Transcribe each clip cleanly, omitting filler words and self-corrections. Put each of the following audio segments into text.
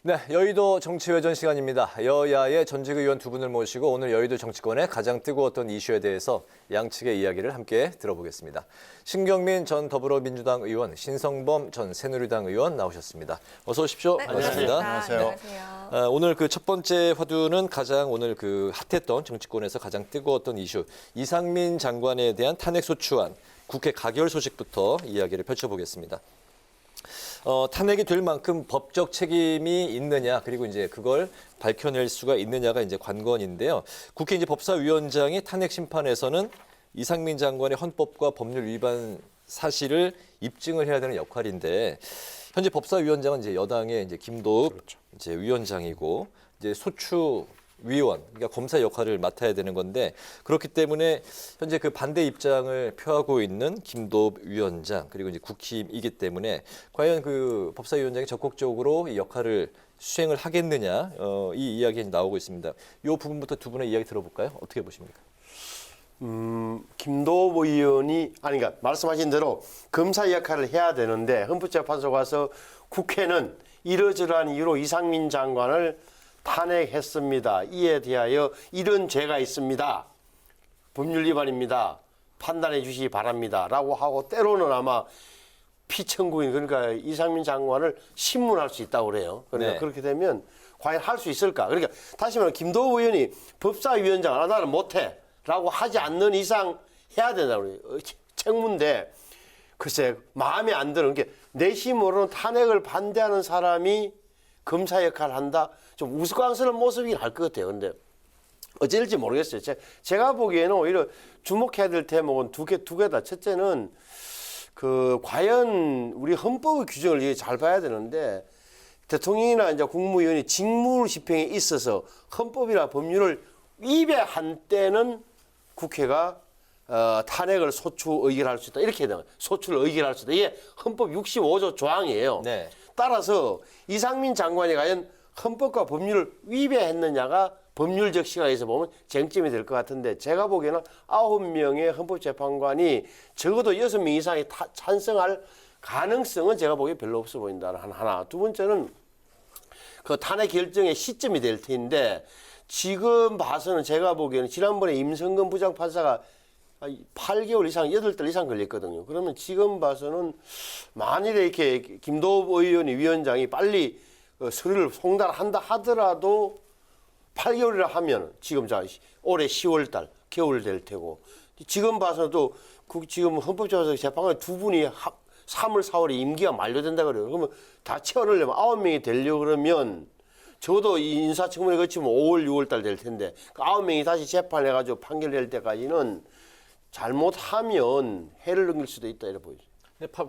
네, 여의도 정치회전 시간입니다. 여야의 전직 의원 두 분을 모시고 오늘 여의도 정치권의 가장 뜨거웠던 이슈에 대해서 양측의 이야기를 함께 들어보겠습니다. 신경민 전 더불어민주당 의원, 신성범 전 새누리당 의원 나오셨습니다. 어서 오십시오. 네, 반갑습니다. 안녕하세요. 오늘 그 첫 번째 화두는 가장 오늘 그 핫했던 정치권에서 가장 뜨거웠던 이슈, 이상민 장관에 대한 탄핵소추안, 국회 가결 소식부터 이야기를 펼쳐보겠습니다. 탄핵이 될 만큼 법적 책임이 있느냐, 그리고 이제 그걸 밝혀낼 수가 있느냐가 이제 관건인데요. 국회 이제 법사위원장이 탄핵 심판에서는 이상민 장관의 헌법과 법률 위반 사실을 입증을 해야 되는 역할인데, 현재 법사위원장은 이제 여당의 이제 김도읍 이제 위원장이고, 이제 소추위원, 그러니까 검사 역할을 맡아야 되는 건데, 그렇기 때문에 현재 그 반대 입장을 표하고 있는 김도읍 위원장, 그리고 이제 국힘이기 때문에 과연 그 법사위원장이 적극적으로 이 역할을 수행을 하겠느냐, 이 이야기가 나오고 있습니다. 이 부분부터 두 분의 이야기 들어볼까요? 어떻게 보십니까? 김도읍 의원이 그러니까 말씀하신 대로 검사 역할을 해야 되는데 헌법재판소 가서 국회는 이러저러한 이유로 이상민 장관을 탄핵했습니다. 이에 대하여 이런 죄가 있습니다. 법률 위반입니다. 판단해 주시기 바랍니다. 라고 하고 때로는 아마 피청구인 그러니까 이상민 장관을 신문할 수 있다고 그래요. 그러니까 네. 그렇게 되면 과연 할 수 있을까? 그러니까 다시 말하면 김도읍 의원이 법사위원장 나는 못해 라고 하지 않는 이상 해야 된다고 그래요. 책무인데 글쎄 마음에 안 드는 게 내심으로는 탄핵을 반대하는 사람이 검사 역할을 한다. 좀 우스꽝스러운 모습이긴 할 것 같아요. 근데 어찌될지 모르겠어요. 제가 보기에는 오히려 주목해야 될 대목은 두 개다. 첫째는 그 과연 우리 헌법의 규정을 잘 봐야 되는데 대통령이나 이제 국무위원이 직무 집행에 있어서 헌법이나 법률을 위배한 때는 국회가 탄핵을 소추 의결할 수 있다. 이렇게 해야 돼요. 소추를 의결할 수 있다. 이게 헌법 65조 조항이에요. 네. 따라서 이상민 장관이 과연 헌법과 법률을 위배했느냐가 법률적 시각에서 보면 쟁점이 될 것 같은데 제가 보기에는 9명의 헌법재판관이 적어도 6명 이상이 찬성할 가능성은 제가 보기에 별로 없어 보인다는 하나. 두 번째는 그 탄핵 결정의 시점이 될 텐데 지금 봐서는 제가 보기에는 지난번에 임성근 부장판사가 8개월 이상, 8달 이상 걸렸거든요. 그러면 지금 봐서는 만일에 이렇게 김도읍 의원이 위원장이 빨리 서류를 송달한다 하더라도 8개월이라 하면 지금 올해 10월 달, 겨울 될 테고 지금 봐서도 지금 헌법재판소 재판관 두 분이 3월, 4월에 임기가 만료된다 그래요. 그러면 다 채워넣으려면 9명이 되려고 그러면 저도 이 인사청문회 거치면 5월, 6월 달 될 텐데 그 9명이 다시 재판해가지고 판결될 때까지는 잘못하면 해를 넘길 수도 있다 이래 보이죠.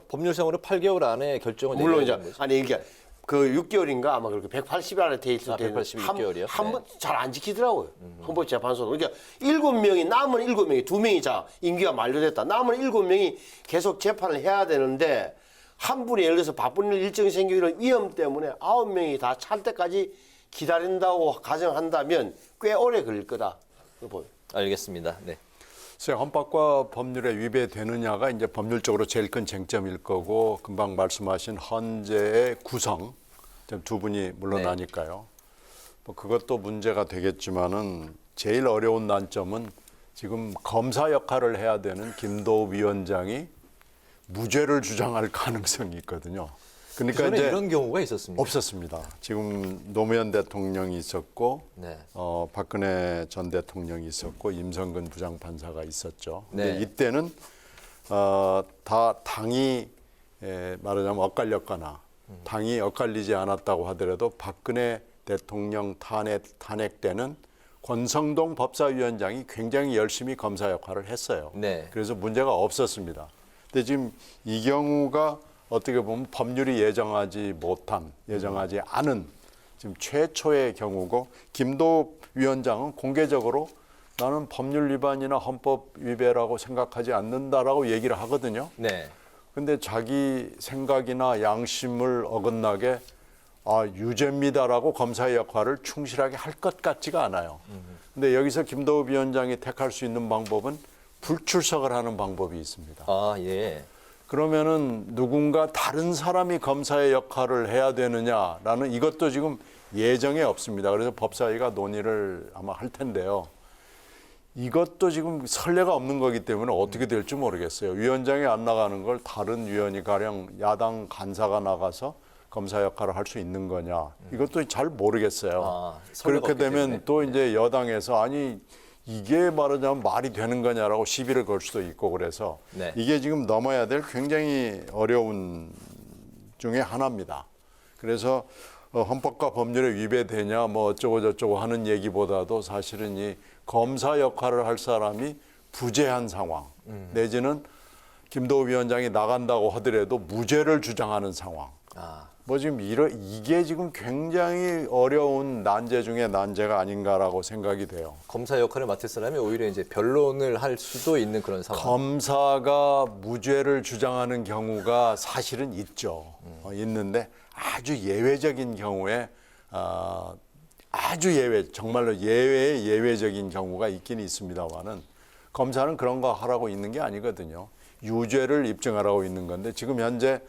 법률상으로 8개월 안에 결정을 물론 내려야 이제 되는 거죠. 아니 이게 그 6개월인가 아마 그렇게 180일 안에 돼 있을 때는 186개월이요? 한번 잘 안 지키더라고요. 헌법재판소도. 그러니까 7명이 남은 7명이 2명이 임기가 만료됐다. 남은 7명이 계속 재판을 해야 되는데 한 분이 예를 들어서 바쁜 일정이 생기는 위험 때문에 9명이 다 찰 때까지 기다린다고 가정한다면 꽤 오래 걸릴 거다. 보여요. 알겠습니다. 네. 헌법과 법률에 위배되느냐가 이제 법률적으로 제일 큰 쟁점일 거고 금방 말씀하신 헌재의 구성 두 분이 물러나니까요. 뭐 그것도 문제가 되겠지만은 제일 어려운 난점은 지금 검사 역할을 해야 되는 김도읍 위원장이 무죄를 주장할 가능성이 있거든요. 그러니까 그전에 이제 이런 경우가 있었습니다. 없었습니다. 지금 노무현 대통령이 있었고, 네. 박근혜 전 대통령이 있었고, 임성근 부장판사가 있었죠. 근데 네. 이때는 다 당이 말하자면 엇갈렸거나 당이 엇갈리지 않았다고 하더라도 박근혜 대통령 탄핵 때는 권성동 법사위원장이 굉장히 열심히 검사 역할을 했어요. 네. 그래서 문제가 없었습니다. 근데 지금 이 경우가 어떻게 보면 법률이 예정하지 않은 지금 최초의 경우고 김도읍 위원장은 공개적으로 나는 법률 위반이나 헌법 위배라고 생각하지 않는다라고 얘기를 하거든요. 네. 근데 자기 생각이나 양심을 어긋나게 유죄입니다라고 검사의 역할을 충실하게 할 것 같지가 않아요. 근데 여기서 김도읍 위원장이 택할 수 있는 방법은 불출석을 하는 방법이 있습니다. 아, 예. 그러면은 누군가 다른 사람이 검사의 역할을 해야 되느냐라는 이것도 지금 예정에 없습니다. 그래서 법사위가 논의를 아마 할 텐데요. 이것도 지금 선례가 없는 거기 때문에 어떻게 될지 모르겠어요. 위원장이 안 나가는 걸 다른 위원이 가령 야당 간사가 나가서 검사 역할을 할 수 있는 거냐. 이것도 잘 모르겠어요. 선례가 그렇게 없기 되면 때문에. 또 이제 여당에서 아니 이게 말하자면 말이 되는 거냐라고 시비를 걸 수도 있고 그래서 네. 이게 지금 넘어야 될 굉장히 어려운 중에 하나입니다. 그래서 헌법과 법률에 위배되냐 뭐 어쩌고 저쩌고 하는 얘기보다도 사실은 이 검사 역할을 할 사람이 부재한 상황 내지는 김도우 위원장이 나간다고 하더라도 무죄를 주장하는 상황. 뭐 지금 이게 지금 굉장히 어려운 난제 중에 난제가 아닌가라고 생각이 돼요. 검사 역할을 맡을 사람이 오히려 이제 변론을 할 수도 있는 그런 상황. 검사가 무죄를 주장하는 경우가 사실은 있죠. 있는데 아주 예외적인 경우에 아주 정말로 예외의 예외적인 경우가 있긴 있습니다만은 검사는 그런 거 하라고 있는 게 아니거든요. 유죄를 입증하라고 있는 건데 지금 현재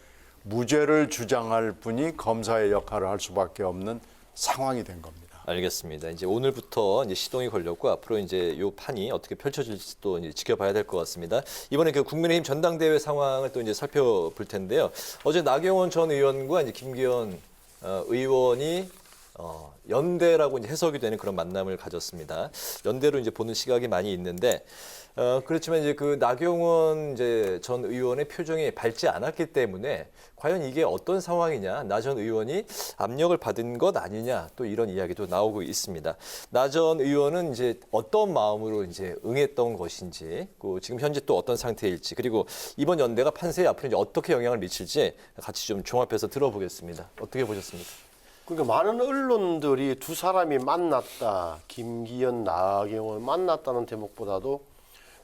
무죄를 주장할 분이 검사의 역할을 할 수밖에 없는 상황이 된 겁니다. 알겠습니다. 이제 오늘부터 이제 시동이 걸렸고 앞으로 이제 요 판이 어떻게 펼쳐질지 또 이제 지켜봐야 될 것 같습니다. 이번에 그 국민의힘 전당대회 상황을 또 이제 살펴볼 텐데요. 어제 나경원 전 의원과 이제 김기현 의원이 연대라고 이제 해석이 되는 그런 만남을 가졌습니다. 연대로 이제 보는 시각이 많이 있는데 그렇지만 이제 그 나경원 이제 전 의원의 표정이 밝지 않았기 때문에 과연 이게 어떤 상황이냐, 나 전 의원이 압력을 받은 것 아니냐, 또 이런 이야기도 나오고 있습니다. 나 전 의원은 이제 어떤 마음으로 이제 응했던 것인지, 지금 현재 또 어떤 상태일지, 그리고 이번 연대가 판세에 앞으로 이제 어떻게 영향을 미칠지 같이 좀 종합해서 들어보겠습니다. 어떻게 보셨습니까? 그러니까 많은 언론들이 두 사람이 만났다, 김기현, 나경원 만났다는 대목보다도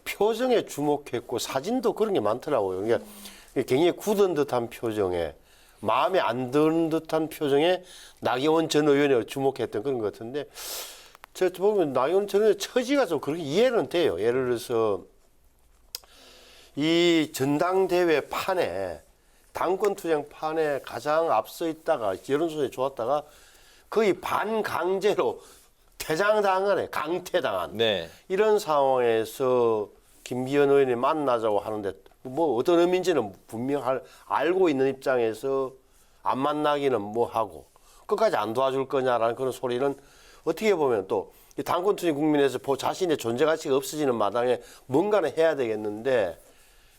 표정에 주목했고 사진도 그런 게 많더라고요. 그러니까 굉장히 굳은 듯한 표정에 마음에 안 드는 듯한 표정에 나경원 전 의원이 주목했던 그런 것 같은데 저 보면 나경원 전 의원 처지가 좀 그렇게 이해는 돼요. 예를 들어서 이 전당대회 판에 당권 투쟁 판에 가장 앞서 있다가 여론조사에 좋았다가 거의 반강제로 퇴장당하네, 강퇴당한. 네. 이런 상황에서 김기현 의원이 만나자고 하는데 뭐 어떤 의미인지는 분명 알고 있는 입장에서 안 만나기는 뭐 하고 끝까지 안 도와줄 거냐라는 그런 소리는 어떻게 보면 또 당권 투쟁 국민에서 자신의 존재 가치가 없어지는 마당에 뭔가는 해야 되겠는데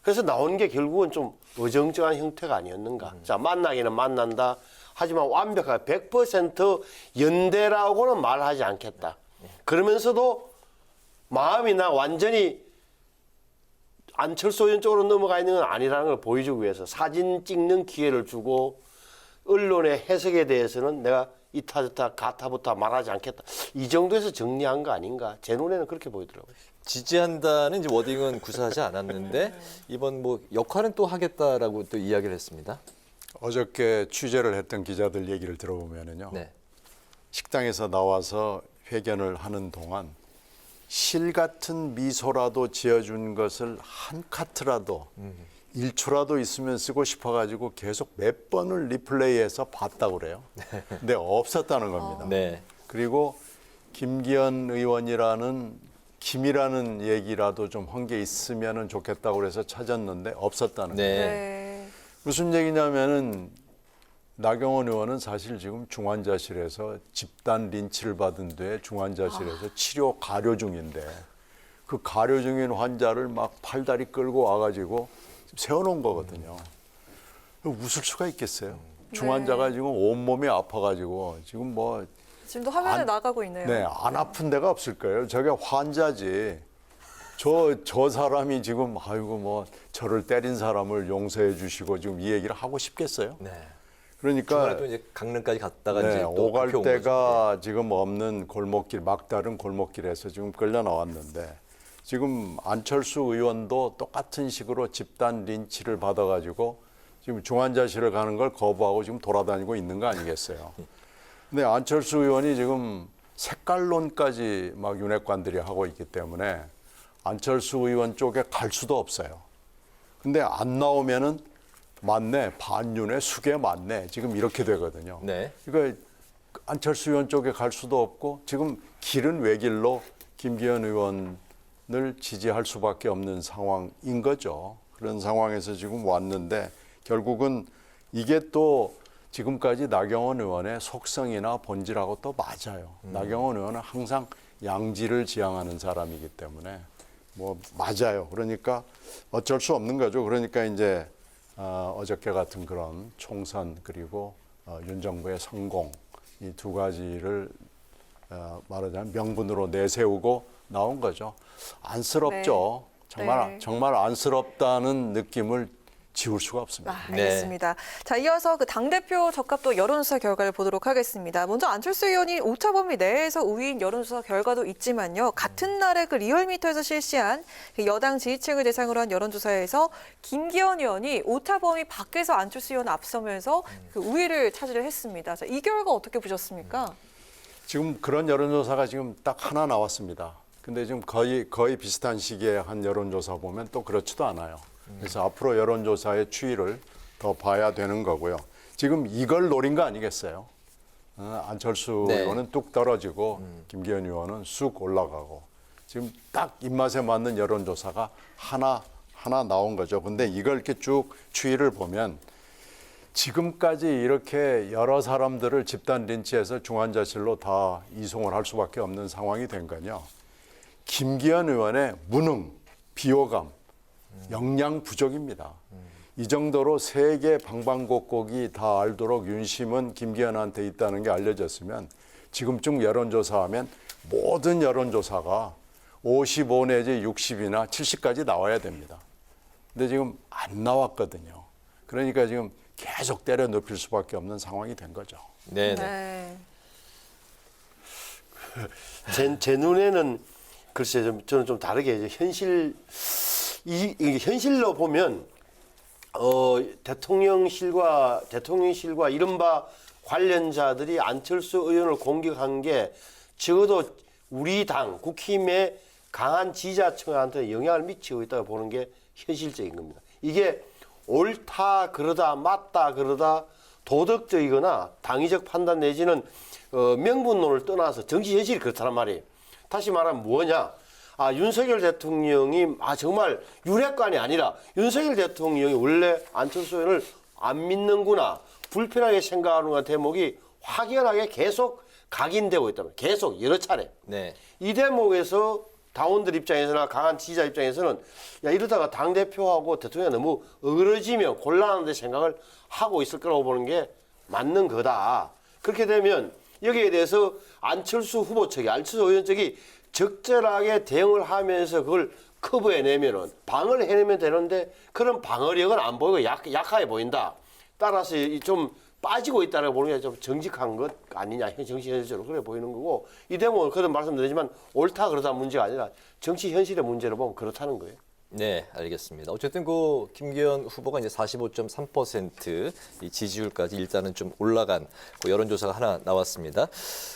그래서 나온 게 결국은 좀 어정쩡한 형태가 아니었는가. 자, 만나기는 만난다. 하지만 완벽하게 100% 연대라고는 말하지 않겠다. 그러면서도 마음이 나 완전히 안철수 의원 쪽으로 넘어가 있는 건 아니라는 걸 보여주기 위해서 사진 찍는 기회를 주고 언론의 해석에 대해서는 내가 이타저타 가타부타 말하지 않겠다. 이 정도에서 정리한 거 아닌가. 제 눈에는 그렇게 보이더라고요. 지지한다는 이제 워딩은 구사하지 않았는데 이번 뭐 역할은 또 하겠다라고 또 이야기를 했습니다. 어저께 취재를 했던 기자들 얘기를 들어보면은요. 네. 식당에서 나와서 회견을 하는 동안 실 같은 미소라도 지어준 것을 한 카트라도 1초라도 있으면 쓰고 싶어가지고 계속 몇 번을 리플레이해서 봤다고 그래요. 근데 없었다는 겁니다. 네. 그리고 김기현 의원이라는 김이라는 얘기라도 좀 한 게 있으면 좋겠다고 그래서 찾았는데 없었다는 거예요. 네. 무슨 얘기냐면은 나경원 의원은 사실 지금 중환자실에서 집단 린치를 받은 뒤에 중환자실에서 치료 가료 중인데 그 가료 중인 환자를 막 팔다리 끌고 와가지고 세워놓은 거거든요. 웃을 수가 있겠어요. 중환자가 지금 온몸이 아파가지고 지금 뭐 지금도 화면에 나가고 있네요. 네, 안 아픈 데가 없을 거예요. 저게 환자지. 저 사람이 지금 아이고 뭐 저를 때린 사람을 용서해 주시고 지금 이 얘기를 하고 싶겠어요. 네. 그러니까 중간에 또 이제 강릉까지 갔다가 네, 이제 또 오갈 앞에 온 거죠. 데가 지금 없는 골목길, 막다른 골목길에서 지금 끌려 나왔는데 지금 안철수 의원도 똑같은 식으로 집단 린치를 받아가지고 지금 중환자실을 가는 걸 거부하고 지금 돌아다니고 있는 거 아니겠어요. 근데 안철수 의원이 지금 색깔론까지 막 윤핵관들이 하고 있기 때문에 안철수 의원 쪽에 갈 수도 없어요. 근데 안 나오면은 맞네, 반윤회, 수계 맞네. 지금 이렇게 되거든요. 네. 이거 안철수 의원 쪽에 갈 수도 없고 지금 길은 외길로 김기현 의원을 지지할 수밖에 없는 상황인 거죠. 그런 상황에서 지금 왔는데 결국은 이게 또 지금까지 나경원 의원의 속성이나 본질하고 또 맞아요. 나경원 의원은 항상 양지를 지향하는 사람이기 때문에 뭐 맞아요. 그러니까 어쩔 수 없는 거죠. 그러니까 이제 어저께 같은 그런 총선 그리고 윤 정부의 성공 이 두 가지를 말하자면 명분으로 내세우고 나온 거죠. 안쓰럽죠. 네. 정말 안쓰럽다는 느낌을 지울 수가 없습니다. 알겠습니다. 자, 이어서 그 당대표 적합도 여론조사 결과를 보도록 하겠습니다. 먼저 안철수 의원이 오차범위 내에서 우위인 여론조사 결과도 있지만요. 같은 날에 그 리얼미터에서 실시한 그 여당 지지층을 대상으로 한 여론조사에서 김기현 의원이 오차범위 밖에서 안철수 의원 앞서면서 그 우위를 차지를 했습니다. 자, 이 결과 어떻게 보셨습니까? 지금 그런 여론조사가 지금 딱 하나 나왔습니다. 근데 지금 거의 비슷한 시기에 한 여론조사 보면 또 그렇지도 않아요. 그래서 앞으로 여론조사의 추이를 더 봐야 되는 거고요. 지금 이걸 노린 거 아니겠어요? 안철수 네. 의원은 뚝 떨어지고 김기현 의원은 쑥 올라가고 지금 딱 입맛에 맞는 여론조사가 하나 나온 거죠. 근데 이걸 이렇게 쭉 추이를 보면 지금까지 이렇게 여러 사람들을 집단 린치해서 중환자실로 다 이송을 할 수밖에 없는 상황이 된 건요. 김기현 의원의 무능, 비호감, 역량 부족입니다. 이 정도로 세계 방방곡곡이 다 알도록 윤심은 김기현한테 있다는 게 알려졌으면 지금쯤 여론조사하면 모든 여론조사가 55 내지 60이나 70까지 나와야 됩니다. 근데 지금 안 나왔거든요. 그러니까 지금 계속 때려 눕힐 수밖에 없는 상황이 된 거죠. 네. 네. 제 눈에는 글쎄 저는 좀 다르게 이제 현실로 보면 대통령실과 이른바 관련자들이 안철수 의원을 공격한 게 적어도 우리 당 국힘의 강한 지지자층한테 영향을 미치고 있다고 보는 게 현실적인 겁니다. 이게 옳다 그러다 맞다 그러다 도덕적이거나 당위적 판단 내지는 명분론을 떠나서 정치 현실이 그렇다는 말이에요. 다시 말하면 뭐냐? 윤석열 대통령이 정말 유례관이 아니라 윤석열 대통령이 원래 안철수 의원을 안 믿는구나 불편하게 생각하는 대목이 확연하게 계속 각인되고 있다면 계속 여러 차례. 네. 이 대목에서 당원들 입장에서나 강한 지지자 입장에서는 야 이러다가 당대표하고 대통령이 너무 어그러지면 곤란한데 생각을 하고 있을 거라고 보는 게 맞는 거다. 그렇게 되면 여기에 대해서 안철수 후보 측이 안철수 의원 측이 적절하게 대응을 하면서 그걸 커버해내면은 방어를 해내면 되는데 그런 방어력은 안 보이고 약하게 보인다. 따라서 좀 빠지고 있다고 보는 게 좀 정직한 것 아니냐. 정치 현실적으로 그래 보이는 거고 이 대목은 그런 말씀드리지만 옳다 그러다 문제가 아니라 정치 현실의 문제로 보면 그렇다는 거예요. 네, 알겠습니다. 어쨌든 그 김기현 후보가 이제 45.3% 이 지지율까지 일단은 좀 올라간 그 여론조사가 하나 나왔습니다.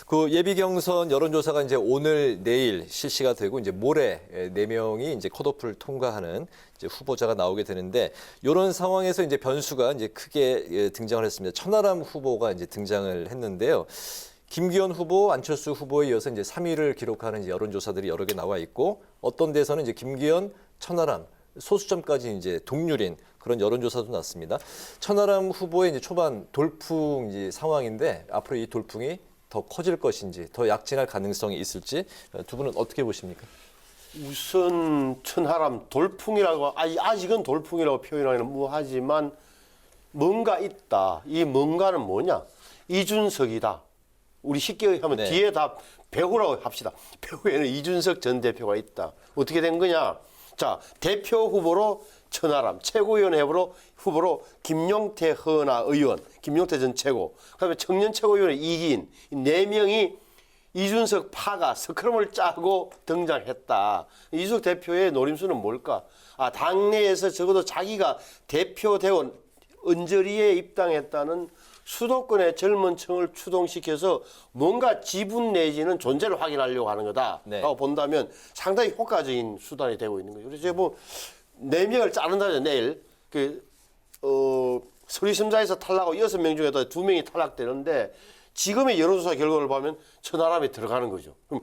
그 예비 경선 여론조사가 이제 오늘 내일 실시가 되고 이제 모레 4명이 이제 컷오프를 통과하는 이제 후보자가 나오게 되는데 이런 상황에서 이제 변수가 이제 크게 등장을 했습니다. 천하람 후보가 이제 등장을 했는데요. 김기현 후보, 안철수 후보에 이어서 이제 3위를 기록하는 이제 여론조사들이 여러 개 나와 있고 어떤 데서는 이제 김기현, 천하람 소수점까지 이제 동률인 그런 여론조사도 났습니다. 천하람 후보의 이제 초반 돌풍 이제 상황인데 앞으로 이 돌풍이 더 커질 것인지 더 약진할 가능성이 있을지 두 분은 어떻게 보십니까? 우선 천하람 돌풍이라고 아직은 돌풍이라고 표현하기는 뭐하지만 뭔가 있다. 이 뭔가는 뭐냐? 이준석이다. 우리 쉽게 하면 네. 뒤에 다 배후라고 합시다. 배후에는 이준석 전 대표가 있다. 어떻게 된 거냐? 자, 대표 후보로 천하람, 최고위원 후보로 김용태 허나 의원, 김용태 전 최고, 그다음에 청년 최고위원회 이기인, 이 4명이 이준석 파가 스크럼을 짜고 등장했다. 이준석 대표의 노림수는 뭘까? 당내에서 적어도 자기가 대표되고 언저리에 입당했다는 수도권의 젊은 층을 추동시켜서 뭔가 지분 내지는 존재를 확인하려고 하는 거다라고 네. 본다면 상당히 효과적인 수단이 되고 있는 거죠. 그래서 4명을 자른다죠. 내일 서울심사에서 탈락하고 6명 중에도 2명이 탈락되는데 지금의 여론조사 결과를 보면 천하람에 들어가는 거죠. 그럼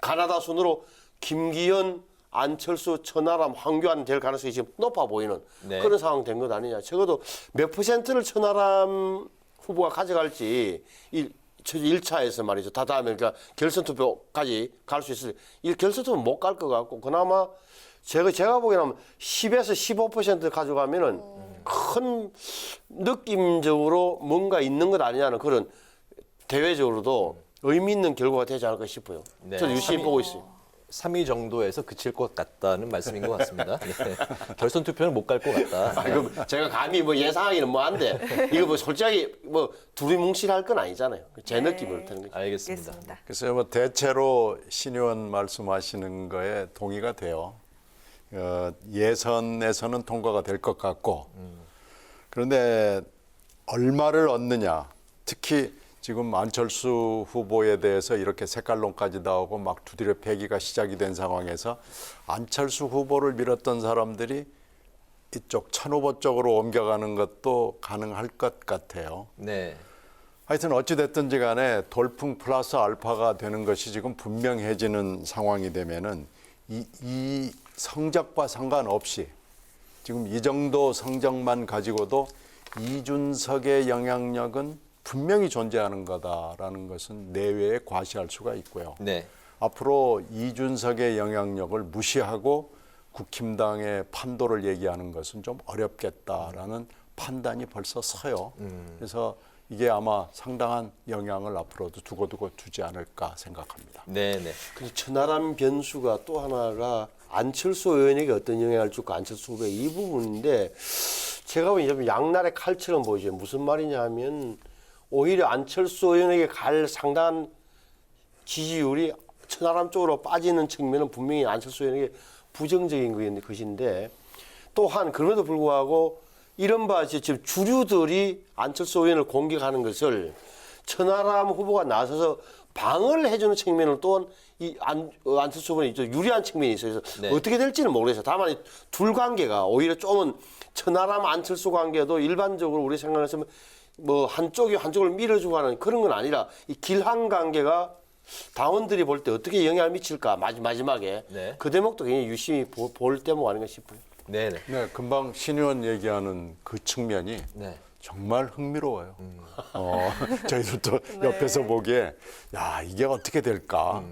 가나다 순으로 김기현, 안철수, 천하람, 황교안 될 가능성이 지금 높아 보이는 네. 그런 상황 된 것 아니냐. 적어도 몇 퍼센트를 천하람 후보가 가져갈지 1차에서 말이죠. 다음에 그러니까 결선 투표까지 갈 수 있을. 결선 투표 못 갈 것 같고 그나마 제가 보기에는 10에서 15% 가져가면은 큰 느낌적으로 뭔가 있는 것 아니냐는 그런 대외적으로도 의미 있는 결과가 되지 않을까 싶어요. 네. 저는 유심히 보고 있어요. 3위 정도에서 그칠 것 같다는 말씀인 것 같습니다. 네. 결선 투표는 못 갈 것 같다. 그럼 제가 감히 뭐 예상하기는 뭐한데 이거 뭐 솔직히 뭐 둘이 뭉실할 건 아니잖아요. 제 느낌으로 되는 거죠. 알겠습니다. 그래서 뭐 대체로 신 의원 말씀하시는 거에 동의가 돼요. 예선에서는 통과가 될 것 같고 그런데 얼마를 얻느냐 특히 지금 안철수 후보에 대해서 이렇게 색깔론까지 나오고 막 두드려 패기가 시작이 된 상황에서 안철수 후보를 밀었던 사람들이 이쪽 천 후보 쪽으로 옮겨가는 것도 가능할 것 같아요. 네. 하여튼 어찌됐든지 간에 돌풍 플러스 알파가 되는 것이 지금 분명해지는 상황이 되면은 이 성적과 상관없이 지금 이 정도 성적만 가지고도 이준석의 영향력은 분명히 존재하는 거다라는 것은 내외에 과시할 수가 있고요. 네. 앞으로 이준석의 영향력을 무시하고 국힘당의 판도를 얘기하는 것은 좀 어렵겠다라는 판단이 벌써 서요. 그래서 이게 아마 상당한 영향을 앞으로도 두고두고 두지 않을까 생각합니다. 네, 네. 그 천하람 변수가 또 하나가 안철수 의원에게 어떤 영향을 줄까 안철수 후보의 이 부분인데 제가 보기엔 좀 양날의 칼처럼 보이죠. 무슨 말이냐 하면 오히려 안철수 의원에게 갈 상당한 지지율이 천하람 쪽으로 빠지는 측면은 분명히 안철수 의원에게 부정적인 것인데 또한 그럼에도 불구하고 이른바 지금 주류들이 안철수 의원을 공격하는 것을 천하람 후보가 나서서 방어를 해주는 측면은 또한 이 안철수 후보는 유리한 측면이 있어요. 그래서 네. 어떻게 될지는 모르겠어요. 다만 이 둘 관계가 오히려 좀은 천하람 안철수 관계도 일반적으로 우리 생각해서는 뭐 한쪽이 한쪽을 밀어주고 하는 그런 건 아니라 이 길한 관계가 당원들이 볼 때 어떻게 영향을 미칠까 마지막에 네. 그 대목도 굉장히 유심히 볼 대목 아닌가 싶어요. 네, 네. 네, 금방 신 의원 얘기하는 그 측면이 네. 정말 흥미로워요. 저희들도 옆에서 보기에 야 이게 어떻게 될까?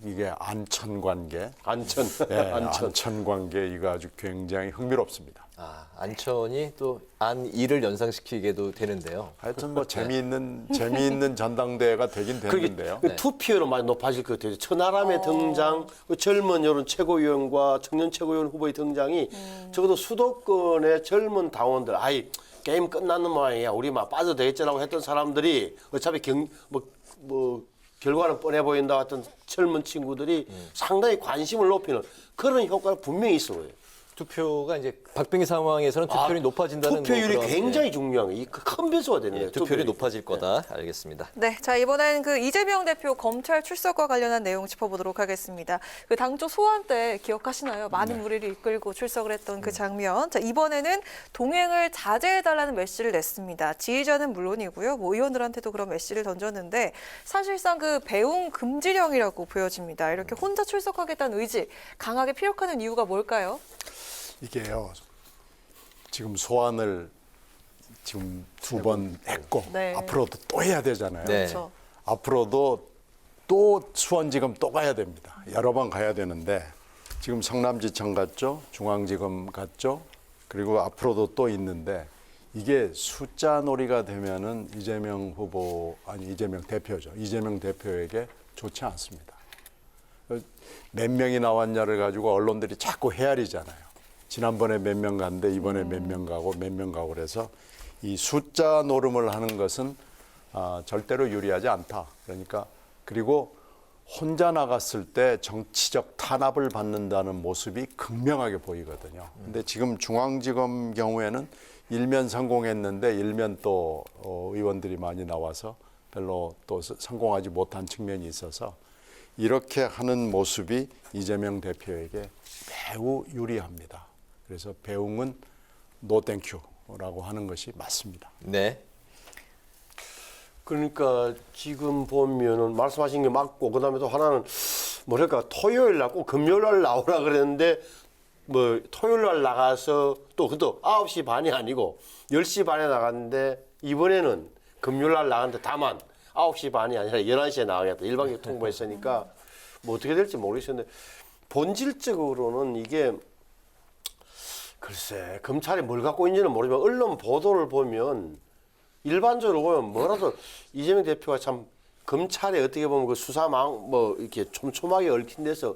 이게 안천 관계, 안천, 네, 안천. 안천 관계 이거 아주 굉장히 흥미롭습니다. 아, 안천이 또 안이를 연상시키게도 되는데요. 하여튼 뭐 재미있는 전당대회가 되긴 됐는데요. 그게 투표로 많이 높아질 것 같아요. 천하람의 등장, 그 젊은 여론 최고위원과 청년 최고위원 후보의 등장이 적어도 수도권의 젊은 당원들, 아이 게임 끝났는 모양이야, 우리 막 빠져도 되겠지라고 했던 사람들이 어차피 결과는 뻔해 보인다 같은 젊은 친구들이 상당히 관심을 높이는 그런 효과가 분명히 있어 보여요. 투표가 이제 박빙의 상황에서는 투표율이 높아진다는 투표율이 뭐 그런, 굉장히 중요한 게 큰 변수가 되는 거예요. 투표율이 높아질 거다. 알겠습니다. 네, 자 이번엔 그 이재명 대표 검찰 출석과 관련한 내용 짚어보도록 하겠습니다. 그 당초 소환 때 기억하시나요? 많은 무리를 이끌고 출석을 했던 그 장면. 자 이번에는 동행을 자제해달라는 메시를 냈습니다. 지휘자는 물론이고요, 뭐 의원들한테도 그런 메시를 던졌는데 사실상 그 배웅 금지령이라고 보여집니다. 이렇게 혼자 출석하겠다는 의지 강하게 피력하는 이유가 뭘까요? 이게요. 지금 소환을 지금 2번 했고 네. 앞으로도 또 해야 되잖아요. 네. 그렇죠. 앞으로도 또 수원지검 또 가야 됩니다. 여러 번 가야 되는데 지금 성남지청 갔죠. 중앙지검 갔죠. 그리고 앞으로도 또 있는데 이게 숫자 놀이가 되면은 이재명 대표죠. 이재명 대표에게 좋지 않습니다. 몇 명이 나왔냐를 가지고 언론들이 자꾸 헤아리잖아요. 지난번에 몇 명 갔는데 이번에 몇 명 가고 그래서 이 숫자 노름을 하는 것은 절대로 유리하지 않다. 그러니까 그리고 혼자 나갔을 때 정치적 탄압을 받는다는 모습이 극명하게 보이거든요. 근데 지금 중앙지검 경우에는 일면 성공했는데 일면 또 의원들이 많이 나와서 별로 또 성공하지 못한 측면이 있어서 이렇게 하는 모습이 이재명 대표에게 매우 유리합니다. 그래서 배웅은 노 땡큐라고 하는 것이 맞습니다. 네. 그러니까 지금 보면은 말씀하신 게 맞고 그다음에 또 하나는 뭐랄까 토요일 날 꼭 금요일 날 나오라 그랬는데 뭐 토요일 날 나가서 또 그것도 9시 반이 아니고 10시 반에 나갔는데 이번에는 금요일 날 나갔는데 다만 9시 반이 아니라 11시에 나가겠다. 일반적 통보했으니까 뭐 어떻게 될지 모르겠는데 본질적으로는 이게 글쎄 검찰이 뭘 갖고 있는지는 모르지만 언론 보도를 보면 일반적으로 보면 뭐라도 이재명 대표가 참 검찰에 어떻게 보면 그 수사망 뭐 이렇게 촘촘하게 얽힌 데서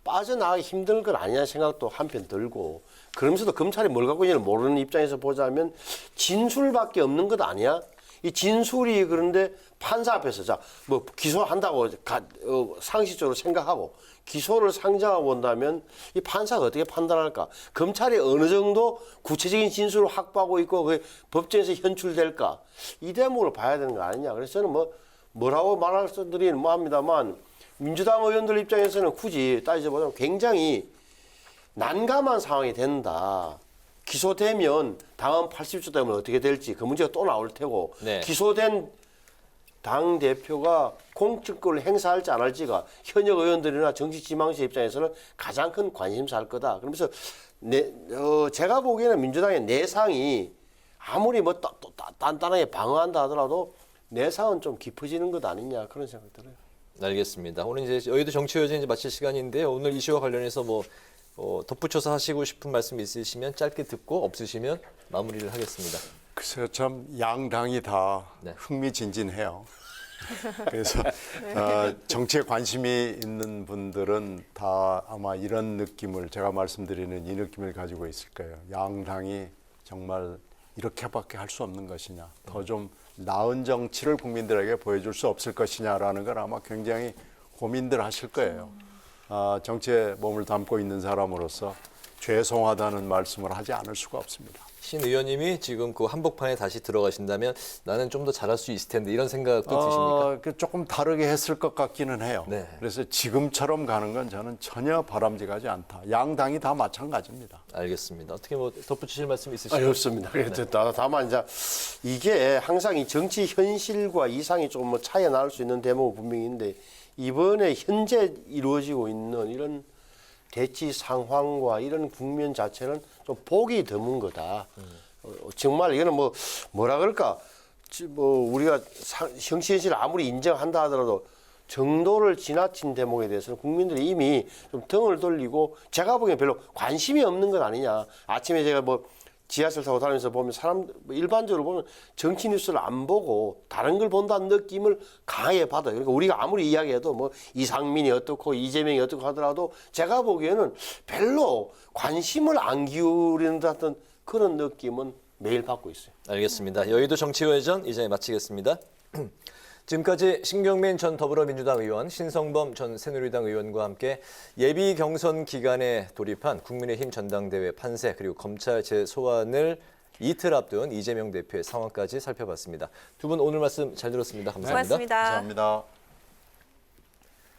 빠져나가기 힘든 건 아니냐 생각도 한편 들고 그러면서도 검찰이 뭘 갖고 있는지를 모르는 입장에서 보자면 진술밖에 없는 것 아니야? 이 진술이 그런데 판사 앞에서 자 뭐 기소한다고 상식적으로 생각하고 기소를 상정하고 본다면 이 판사가 어떻게 판단할까? 검찰이 어느 정도 구체적인 진술을 확보하고 있고 그 법정에서 현출될까? 이 대목을 봐야 되는 거 아니냐? 그래서 저는 뭐라고 말할 수들이 뭐 합니다만 민주당 의원들 입장에서는 굳이 따지자보면 굉장히 난감한 상황이 된다. 기소되면 다음 80조 되면 어떻게 될지 그 문제가 또 나올 테고 네. 기소된 당 대표가 공직권을 행사할지 안 할지가 현역 의원들이나 정치 지망자 입장에서는 가장 큰 관심사일 거다. 그러면서 제가 보기에는 민주당의 내상이 아무리 뭐 단단하게 방어한다 하더라도 내상은 좀 깊어지는 것 아니냐 그런 생각이 들어요. 알겠습니다. 오늘 이제 여의도 정치요정 이제 마칠 시간인데요. 오늘 이슈와 관련해서 뭐 덧붙여서 하시고 싶은 말씀 있으시면 짧게 듣고 없으시면 마무리를 하겠습니다. 글쎄요, 참 양당이 다 네. 흥미진진해요. 그래서 정치에 관심이 있는 분들은 다 아마 이런 느낌을 제가 말씀드리는 이 느낌을 가지고 있을 거예요. 양당이 정말 이렇게밖에 할 수 없는 것이냐, 더 좀 나은 정치를 국민들에게 보여줄 수 없을 것이냐라는 걸 아마 굉장히 고민들 하실 거예요. 정치에 몸을 담고 있는 사람으로서 죄송하다는 말씀을 하지 않을 수가 없습니다. 신 의원님이 지금 그 한복판에 다시 들어가신다면 나는 좀 더 잘할 수 있을 텐데 이런 생각도 드십니까? 조금 다르게 했을 것 같기는 해요. 네. 그래서 지금처럼 가는 건 저는 전혀 바람직하지 않다. 양당이 다 마찬가지입니다. 알겠습니다. 어떻게 뭐 덧붙이실 말씀 있으시죠? 없습니다. 그래서 다만 이제 이게 항상 이 정치 현실과 이상이 좀 뭐 차이가 날 수 있는 대목은 분명히 있는데 이번에 현재 이루어지고 있는 이런 대치 상황과 이런 국면 자체는 좀 보기 드문 거다. 정말 이거는 뭐라 그럴까? 뭐 우리가 정치 현실을 아무리 인정한다 하더라도 정도를 지나친 대목에 대해서는 국민들이 이미 좀 등을 돌리고 제가 보기엔 별로 관심이 없는 것 아니냐. 아침에 제가 뭐 지하철 타고 다니면서 보면 일반적으로 보면 정치 뉴스를 안 보고 다른 걸 본다는 느낌을 강하게 받아요. 그러니까 우리가 아무리 이야기해도 뭐 이상민이 어떻고 이재명이 어떻고 하더라도 제가 보기에는 별로 관심을 안 기울이는 듯한 그런 느낌은 매일 받고 있어요. 알겠습니다. 여의도 정치회전 이제 마치겠습니다. 지금까지 신경민 전 더불어민주당 의원, 신성범 전 새누리당 의원과 함께 예비 경선 기간에 돌입한 국민의힘 전당대회 판세 그리고 검찰 재소환을 이틀 앞둔 이재명 대표의 상황까지 살펴봤습니다. 두 분 오늘 말씀 잘 들었습니다. 감사합니다. 고맙습니다. 감사합니다.